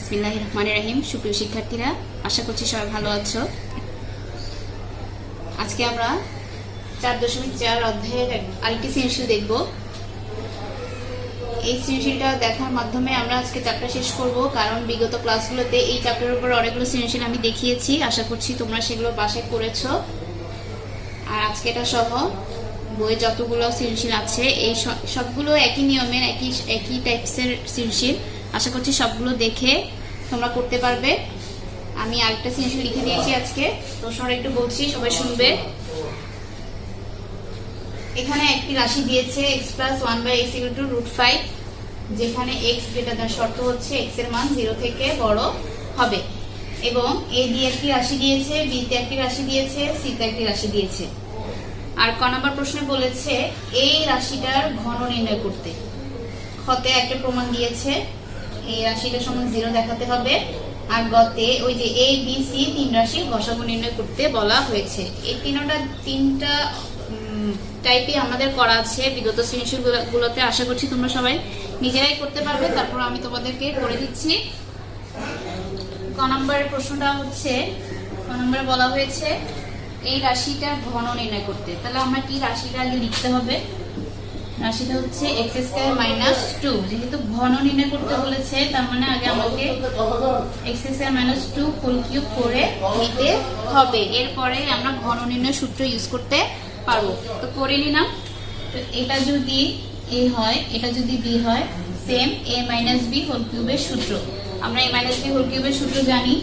বিসমিল্লাহির রহমানির রহিম। সুপ্রিয় শিক্ষার্থীরা, আশা করছি সবাই ভালো আছো। আজকে আমরা 4.4 অধ্যায়ের আরেকটি সৃজনশীল দেখব। এই সৃজনশীলটা দেখার মাধ্যমে আমরা আজকে চ্যাপ্টার শেষ করব, কারণ বিগত ক্লাসগুলোতে এই চ্যাপ্টারের উপর অনেকগুলো সৃজনশীল আমি দেখিয়েছি। আশা করছি তোমরা সেগুলো বাসায় করেছো। আর আজকে এটা সহ বই যতগুলো সৃজনশীল আছে এই সবগুলো একই নিয়মের একই টাইপসের সৃজনশীল। আশা করছি সবগুলো দেখে তোমরা করতে পারবে। আমি আরেকটা সৃজনশীল লিখে দিয়েছি আজকে, প্রশ্নটা একটু বলছি, সবাই শুনবে। এখানে একটি রাশি দিয়েছে x + 1/x = √5, যেখানে x গ্রেটার শর্ত হচ্ছে x এর মান 0 থেকে বড় হবে, এবং a দিয়ে একটি রাশি দিয়েছে, b তে একটি রাশি দিয়েছে, c তে একটি রাশি দিয়েছে। আর ক নম্বর প্রশ্নে বলেছে এই রাশিটার ঘন নির্ণয় করতে। খতে একটা প্রমাণ দিয়েছে, এই রাশিটা সমান 0 দেখাতে হবে। আর গতে ওই যে a b c তিন রাশির গসাগু নির্ণয় করতে বলা হয়েছে। এই তিনটা টাইপে আমাদের করা আছে বিগত সৃজনশীলগুলোতে। আশা করছি তোমরা সবাই নিজেরাই করতে পারবে। তারপর আমি তোমাদেরকে করে দিচ্ছি। ক নম্বরের প্রশ্নটা হচ্ছে, ক নম্বরে বলা হয়েছে এই রাশিটার ঘন নির্ণয় করতে। তাহলে আমরা কি রাশিটা আগে লিখতে হবে? রাশিটা হচ্ছে x² - 2। যেহেতু ঘন নির্ণয় করতে বলেছে, তার মানে আগে আমাকে x² - 2 হোল কিউব করে নিতে হবে। এরপরে আমরা ঘন নির্ণয় সূত্র ইউজ করতে পারবো। তো করে নিলাম। তো এটা যদি a হয়, এটা যদি b হয়, সেম a - b হোল কিউবের সূত্র। আমরা a - b হোল কিউবের সূত্র জানি।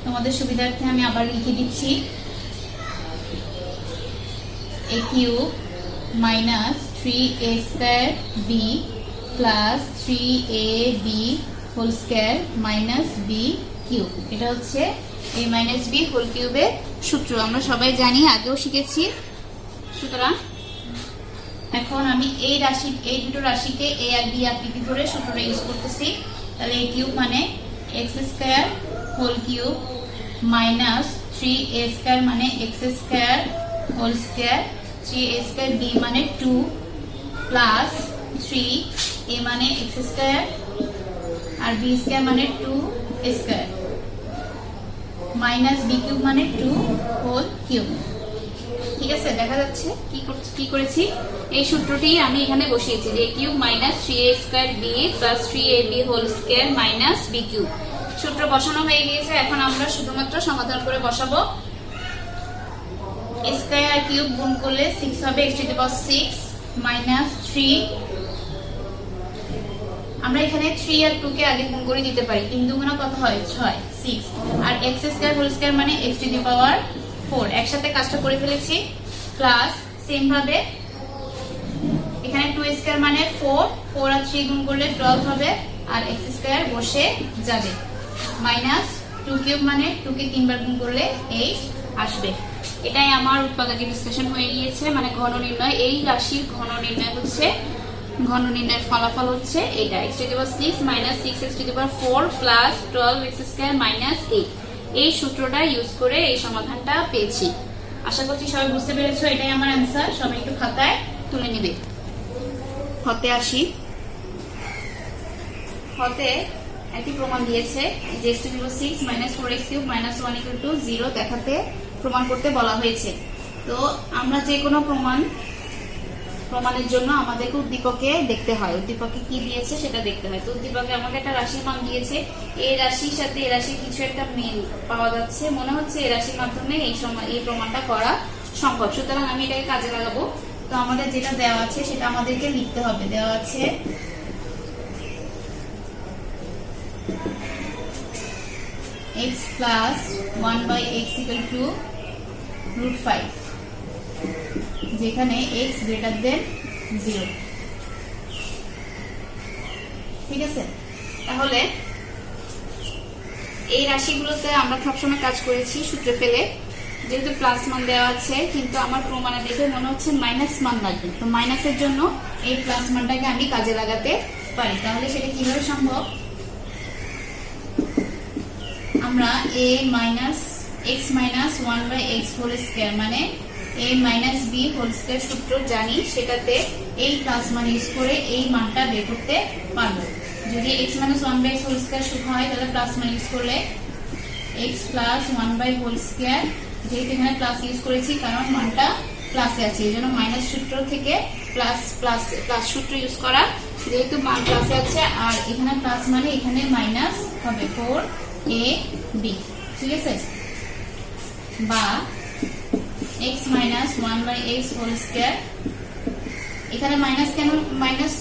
তোমাদের সুবিধার্থে আমি আবার লিখে দিচ্ছি, a cube minus 3a² b plus 3ab whole square minus b cube। এটা হচ্ছে a - b হোল কিউবের সূত্র। আমরা সবাই জানি, আগেও শিখেছি। সুতরাং এখন আমি এই দুটো রাশিকে a আর b আকৃতি ধরে সূত্রটা ইউজ করতেছি। তাহলে a কিউব মানে x² whole cube minus 3a² মানে x² whole square, 3a² b মানে 2 প্লাস 3a মানে x² আর b² মানে 2a² মাইনাস b কিউব মানে 2 হোল কিউব। ঠিক আছে, দেখা যাচ্ছে কি করেছি? এই সূত্রটি আমি এখানে বসিয়েছি, যে a cube minus 3a² b plus 3ab whole square minus b cube. সূত্র বসানো হয়ে গিয়েছে। এখন আমরা শুধুমাত্র সমাধান করে বসাবো। স্কয়ার আর কিউব গুণ করলে 6 হবে, x⁻6 মাইনাস 3। আমরা এখানে 3 আর 2 কে আগে গুণ করে দিতে পারি। 3 দুগুণা কত হয়? 6, 6। আর x² হোল স্কয়ার মানে x⁴। একসাথে কাজটা করে ফেলেছি। প্লাস সেম ভাবে এখানে 2² মানে 4, 4 আর 3 গুণ করলে 12 হবে, আর x² বসে যাবে। মাইনাস 2 কিউব মানে 2 কে 3 বার গুণ করলে 8 আসবে। এটাই আমার উৎপাদকের বিশ্লেষণ হয়ে গিয়েছে, মানে ঘন নির্ণয়। এই রাশির ঘন নির্ণয় হচ্ছে, ঘন নির্ণয়ের ফলাফল হচ্ছে এটা, x⁻6 minus 6x⁴ plus 12x² minus 8। এই সূত্রটা ইউজ করে এই সমাধানটা পেয়েছি। আশা করছি সবাই বুঝতে পেরেছো। এটাই আমার অ্যান্সার। সবাই একটু খাতায় তুলে নিবে। হতে আসি। হতে একটি প্রমাণ দিয়েছে, যে x⁻6 মাইনাস 4x³ মাইনাস 1 = 0 দেখাতে প্রমাণ করতে বলা হয়েছে। তো আমরা যে কোনো প্রমাণের জন্য আমাদেরকে উদ্দীপকে দেখতে হয়, উদ্দীপকে কি দিয়েছে সেটা দেখতে হয়। তো উদ্দীপকে আমাকে একটা রাশির মান দিয়েছে, এই রাশির সাথে এই রাশির কিছু একটা মিল পাওয়া যাচ্ছে। মনে হচ্ছে এই রাশির মাধ্যমে এই প্রমাণটা করা সম্ভব। সুতরাং আমি এটাকে কাজে লাগাবো। তো আমাদের যেটা দেওয়া আছে সেটা আমাদেরকে লিখতে হবে। দেওয়া আছে x plus 1/x = √5, যেখানে x greater than 0। ঠিক আছে, তাহলে এই রাশিগুলোতে আমরা সবসময় কাজ করেছি সূত্রে ফেলে। যেহেতু প্লাস মান দেওয়া আছে, কিন্তু আমার প্রমাণে দেখে মনে হচ্ছে মাইনাস মান লাগবে। তো মাইনাসের জন্য এই প্লাস মানটাকে আমি কাজে লাগাতে পারি। তাহলে সেটা কিভাবে সম্ভব? আমরা x - 1/x হোল স্কয়ার মানে a - b হোল স্কয়ার সূত্র জানি। সেটাতে এই প্লাস মান ইউজ করে এই মানটা বের করতে পারবো। যদি x - 1/x হোল স্কয়ার হয় তাহলে প্লাস মান ইউজ করলে x + 1/² যেহেতু এখানে প্লাস ইউজ করেছি কারণ মানটা প্লাসে আছে এইজন্য মাইনাস সূত্র থেকে প্লাস প্লাস প্লাস সূত্র ইউজ করা, যেহেতু মান প্লাসে আছে আর এখানে প্লাস মানে এখানে মাইনাস হবে 4ab, ঠিক আছে? বা x - 1/x হোল স্কয়ার, এখানে মাইনাস কেন, মাইনাস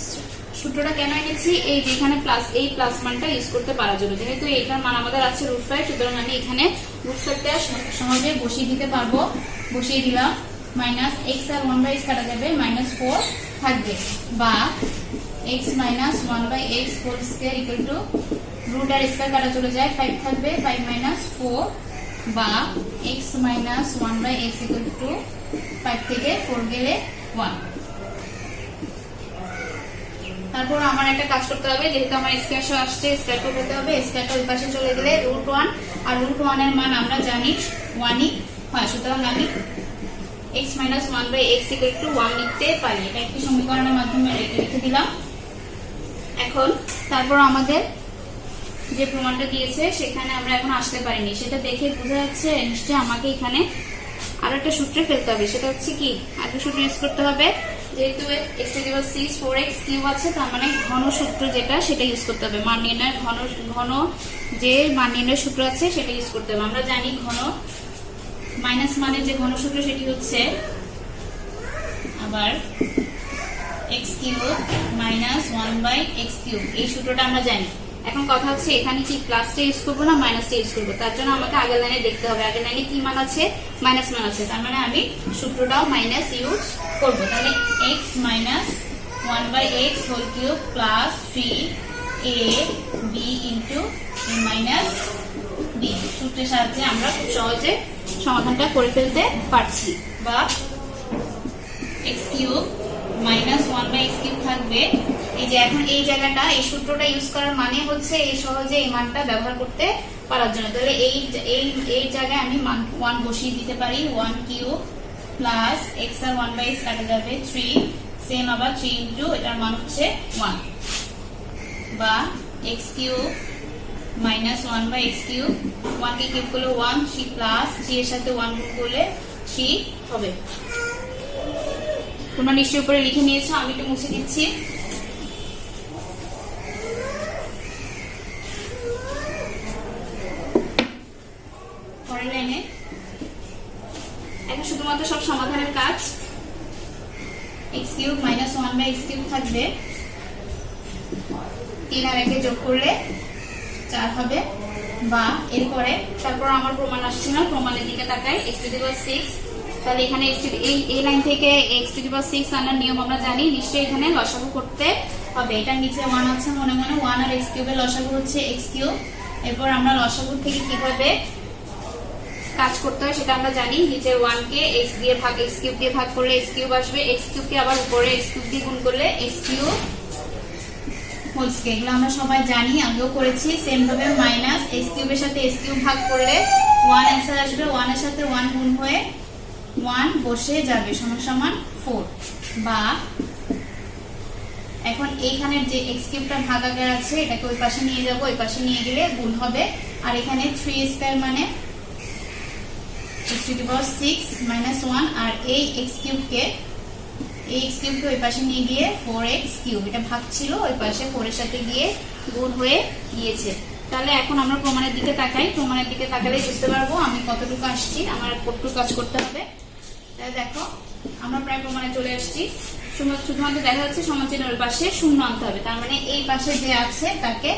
সূত্রটা কেন এনেছি, এই যে এখানে প্লাস, এই প্লাস মানটা ইউজ করতে পারার জন্য। যেহেতু এটার মান আমাদের আছে √5, সুতরাং আমি এখানে √5টা সহজে বসিয়ে দিতে পারবো। বসিয়ে দিলাম, মাইনাস x আর 1/x কাটা যাবে, -4 থাকবে। বা x - 1/x whole square equal to root আর স্কয়ার কাটা চলে যায়, 5 থাকবে, 5 - 4 বা x - 1/x ইকুয়াল টু 5 থেকে 4 গেলে 1। তারপর আমার একটা কাজ করতে হবে, যেহেতু আমার স্কয়ার আসছে স্কয়ার করতে হবে, স্কয়ারটা ওই পাশে চলে গেলে √1, আর √1 এর মান আমরা জানি 1ই হয়, সুতরাং আমি x - 1/x ইকুয়াল টু 1 লিখতে পারি। এটা একটি সমীকরণের মাধ্যমে লিখে দিলাম। এখন তারপর আমাদের যে প্রমাণটা দিয়েছে সেখানে আমরা এখন আসতে পারিনি, সেটা দেখে বোঝা যাচ্ছে নিশ্চয়ই আমাকে এখানে আর একটা সূত্রে ফেলতে হবে। সেটা হচ্ছে কি, আরেকটা সূত্র ইউজ করতে হবে। যেহেতু x⁻6 4x³ আছে, তার মানে ঘন সূত্র যেটা সেটা ইউজ করতে হবে। মান নির্ণয়ের ঘন যে মান নির্ণয়ের সূত্র আছে সেটা ইউজ করতে হবে। আমরা জানি ঘন মাইনাস মানের যে ঘন সূত্র সেটি হচ্ছে আবার x³ - 1/x³, এই সূত্রটা আমরা জানি। এখন কথা হচ্ছে এখানে কি প্লাসটা ইউজ করবো না মাইনাসটা ইউজ করবো, তার জন্য আমাকে আগের লাইনে দেখতে হবে আগের লাইনে কি মান আছে, মাইনাস মান আছে, তার মানে আমি সূত্রটাও মাইনাস ইউজ করবো। তাহলে x - 1/x whole cube plus 3ab into b সূত্রের সাহায্যে আমরা খুব সহজে সমাধানটা করে ফেলতে পারছি। বা x³ - 1/x³ থাকবে। এই যে এখন এই জায়গাটা, এই সূত্রটা ইউজ করার মানে হচ্ছে এই সহজে এই মানটা ব্যবহার করতে পারার জন্য। তাহলে এই জায়গায় আমি মান 1 বসিয়ে দিতে পারি, 1³ প্লাস x আর 1/x কাটা যাবে 3, সেম আবার 3 ইনটু এটার মান হচ্ছে 1, বা x³ - 1/x³, 1 কে কিউব করলে 1, 3 প্লাস 3 এর সাথে 1 গুণ করলে 3 হবে। তোমরা নিশ্চয়ই উপরে লিখে নিয়েছো, আমি একটু মুছে দিচ্ছি। পরের লাইনে এখন শুধুমাত্র সব সমাধানের কাজ। x³ - 1/x³ থাকবে, 3 আর 1 যোগ করলে 4 হবে। বা এরপরে তারপর আমার প্রমাণ আসছে না, প্রমাণের দিকে তাকাই। x⁻6, তাহলে এখানে এই লাইন থেকে x⁻6 আনার নিয়ম আমরা জানি, নিশ্চয়ই এখানে লসাগু করতে হবে। এটার নিচে 1 আছে, মনে মনে 1 আর x³ এর লসাগু হচ্ছে x³। এরপর আমরা লসাগু থেকে কিভাবে কাজ করতে হয় সেটা আমরা জানি। নিচের 1 কে x³ দিয়ে ভাগ করলে x³ আসবে, x³ কে আবার উপরে x³ দিয়ে গুণ করলে x³ হোল স্কয়ার। এগুলো আমরা সবাই জানি, আগেও করেছি। সেম ভাবে মাইনাস x³ এর সাথে x³ ভাগ করলে 1 অ্যান্সার আসবে, 1 এর সাথে 1 গুণ হয়ে 1 বসে যাবে, সমান সমান 4। বা এখন এইখানের যে x³ ভাগাকার আছে এটাকে ওই পাশে নিয়ে যাব, ওই পাশে নিয়ে গেলে গুণ হবে। আর এখানে 3² মানে x⁻6 - 1, আর এই x³ কে ওই পাশে নিয়ে গিয়ে 4x³, এটা ভাগ ছিল, ওই পাশে 4 এর সাথে গিয়ে গুণ হয়ে গিয়েছে। তাহলে এখন আমরা প্রমাণের দিকে তাকাই। প্রমাণের দিকে তাকালে বুঝতে পারবো আমি কতটুকু আসছি, আমার কতটুকু কাজ করতে হবে। তাহলে দেখো আমরা প্রায় প্রমাণে চলে আসছি। শুধুমাত্র দেখা যাচ্ছে সমানচিহ্নের পাশে শূন্য আনতে হবে, তার মানে এই পাশে যে আছে তাকে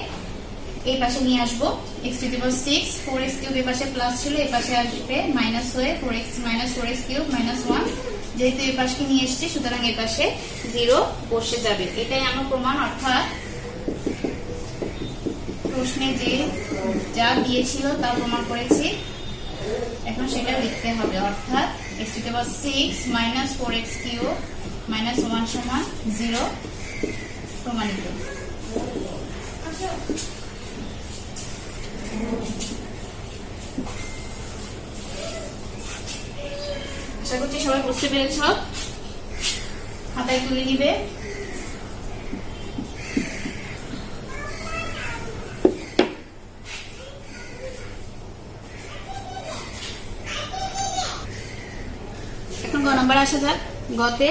এই পাশে নিয়ে আসবো। x⁻6 4x³ এই পাশে প্লাস ছিল, এই পাশে আসবে মাইনাস হয়ে 4x - 4x³ - 1, যেহেতু এই পাশকে নিয়ে এসেছি সুতরাং এই পাশে 0 বসে যাবে। এটাই আমার প্রমাণ, অর্থাৎ প্রশ্নে যে যা দিয়েছিল তা প্রমাণ করেছি। এখন সেটা লিখতে হবে, অর্থাৎ x⁻6 - 4x³ - 1 সমান 0 প্রমাণিত। আশা করছি সবাই বুঝতে পেরেছ। খাতায় তুলে নিবে। এখন গ নাম্বার আসা যাক। গতে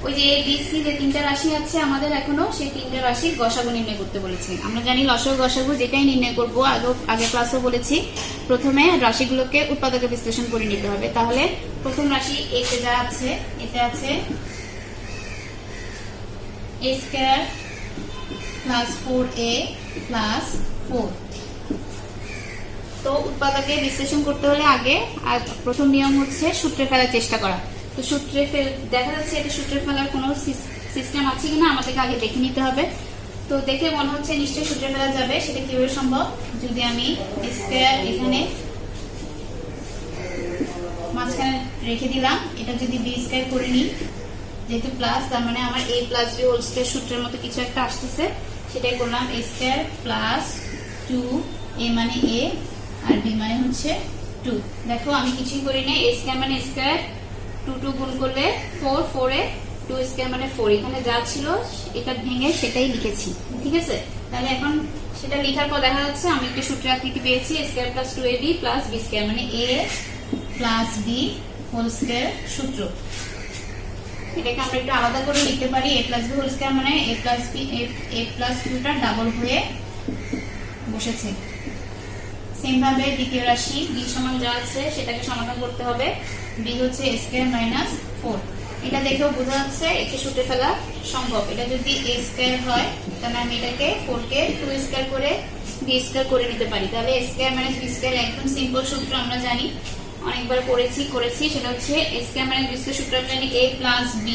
ওই যে এবিসি যে তিনটা রাশি আছে আমাদের এখনো, সেই তিনটা রাশির গসাগু নির্ণয় করতে বলেছে। আমরা জানি লসাগু গসাগু যেটাই নির্ণয় করবো, আগে ক্লাসও বলেছি, প্রথমে রাশিগুলোকে উৎপাদকে বিশ্লেষণ করে নিতে হবে। তাহলে প্রথম রাশি এতে যা আছে, এতে আছে a square plus 4a plus 4। তো উৎপাদকে বিশ্লেষণ করতে হলে আগে প্রথম নিয়ম হচ্ছে সূত্রে ফেলার চেষ্টা করা। তো সূত্রে দেখা যাচ্ছে এটা সূত্রে ফেলার কোনো সিস্টেম আছে কিনা আমাদেরকে আগে দেখে নিতে হবে। তো দেখে মনে হচ্ছে নিশ্চয়ই সূত্রে ফেলা যাবে। সেটা কিভাবে সম্ভব? যদি আমি স্কয়ার এখানে মাঝখানে রেখে দিলাম, এটা যদি বি স্কয়ার করে নিই, যেহেতু প্লাস তার মানে আমার a plus B whole square সূত্রের মতো কিছু একটা আসতেছে, সেটাই করলাম। a স্কয়ার প্লাস 2a মানে a আর b মানে হচ্ছে 2। দেখো আমি কিছুই করি না, a স্কয়ার মানে স্কয়ার, 2 গুণ করলে 4, 4 এ 2 স্কয়ার মানে 4। এখানে যা ছিল এটা ভেঙে সেটাই লিখেছি, ঠিক আছে? তাহলে এখন সেটা লেখার পর দেখা যাচ্ছে আমি একটা সূত্র আকৃতি পেয়েছি, a square plus 2ab plus b square মানে a plus b whole square সূত্র। এটাকে আমরা একটু আলাদা করে লিখতে পারি, a plus b whole square মানে a প্লাস 2টা ডাবল হয়ে বসেছে। সেম ভাবে দ্বিতীয় রাশি b সমান যা আছে সেটাকে সমাধান করতে হবে। b হচ্ছে a স্কয়ার মাইনাস 4। এটা দেখেও বোঝা যাচ্ছে একে সূত্রে ফেলা সম্ভব। এটা যদি a স্কয়ার হয় তাহলে আমি এটাকে 4 কে 2 স্কয়ার করে b স্কয়ার করে নিতে পারি। তাহলে a square minus b square একদম সিম্পল সূত্র, আমরা জানি, অনেকবার করেছি। সেটা হচ্ছে a square minus b square সূত্র আমরা জানি a plus b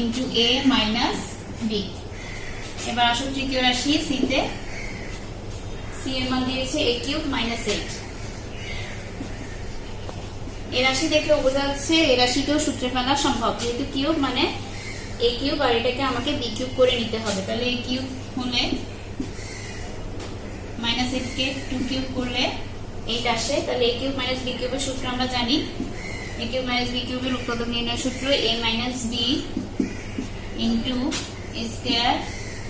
into a minus b। এবার আসলে তৃতীয় রাশি c তে c এর মান দিয়েছে a কিউব মাইনাস 8। এই রাশি দেখে বোঝা যাচ্ছে এই রাশিকেও সূত্রে ফেলা সম্ভব, যেহেতু কিউব মানে a কিউব আর এটাকে আমাকে b কিউব করে নিতে হবে। তাহলে a কিউব হলে মাইনাস 8 কে 2 কিউব করলে 8 আসে। তাহলে a কিউব মাইনাস b কিউবের সূত্র আমরা জানি, a কিউব মাইনাস b কিউবের উৎপাদক নির্ণয় সূত্র a minus b into a square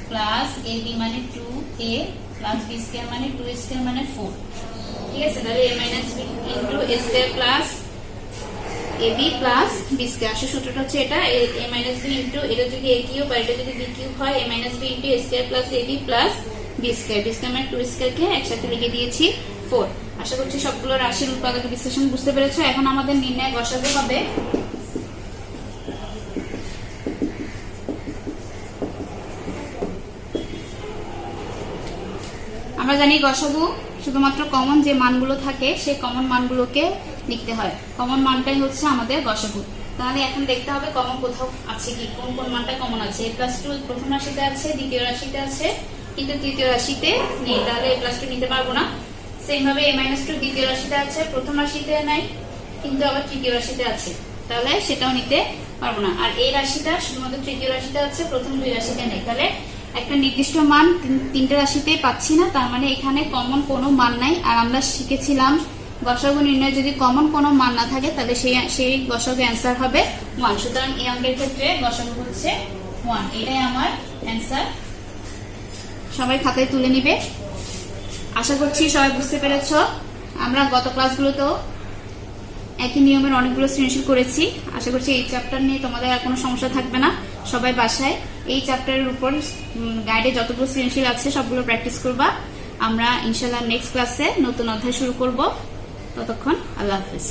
plus ab মানে 2a প্লাস b স্কয়ার মানে 2 স্কয়ার মানে 4। ঠিক আছে? তাহলে a minus b into a square plus ab plus b square. আসলে সূত্রটা হচ্ছে এটা, a মাইনাস b ইনটু এটা যদি a কিউব আর এটা যদি b কিউব হয়, a minus b into a square plus ab plus b square. b square মানে 2 স্কয়ারকে একসাথে লিখে দিয়েছি 4। আশা করছি সবগুলো রাশির উৎপাদক বিশ্লেষণ বুঝতে পেরেছো। এখন আমাদের নির্ণয় গসাগু হবে। আমরা জানি গসাগু শুধুমাত্র কমন যে মানগুলো থাকে সেই কমন মানগুলোকে লিখতে হয়। কমন মানটাই হচ্ছে আমাদের গসাগু। তাহলে এখন দেখতে হবে কমন কোথাও আছে কি, কোন কোন মানটা কমন আছে। a প্লাস 2 প্রথম রাশিতে আছে, দ্বিতীয় রাশিতে আছে, কিন্তু তৃতীয় রাশিতে নেই। তাহলে a প্লাস 2 নিতে পারবো না। সেম ভাবে a মাইনাস 2 দ্বিতীয় রাশিতে আছে, প্রথম রাশিতে নাই, কিন্তু আবার তৃতীয় রাশিতে আছে, তাহলে সেটাও নিতে পারবো না। আর এই রাশিটা শুধুমাত্র তৃতীয় রাশিতে আছে, প্রথম দুই রাশিতে নেই। তাহলে একটা নির্দিষ্ট মান তিনটা রাশিতে পাচ্ছি না, তার মানে এখানে কমন কোনো মান নাই। আর আমরা শিখেছিলাম গসাগু নির্ণয় যদি কমন কোনো মান না থাকে তাহলে সেই গসাগু অ্যান্সার হবে 1। সুতরাং এই অঙ্কের ক্ষেত্রে গসাগু হচ্ছে 1। এটাই আমার অ্যান্সার। সবাই খাতায় তুলে নিবে। আশা করছি সবাই বুঝতে পেরেছ। আমরা গত ক্লাসগুলোতেও একই নিয়মের অনেকগুলো সৃজনশীল করেছি। আশা করছি এই চ্যাপ্টার নিয়ে তোমাদের আর কোনো সমস্যা থাকবে না। সবাই বাসায় এই চ্যাপ্টারের উপর গাইডে যতগুলো সৃজনশীল আছে সবগুলো প্র্যাকটিস করবা। আমরা ইনশাআল্লাহ নেক্সট ক্লাসে নতুন অধ্যায় শুরু করব। ততক্ষণ আল্লাহ হাফেজ।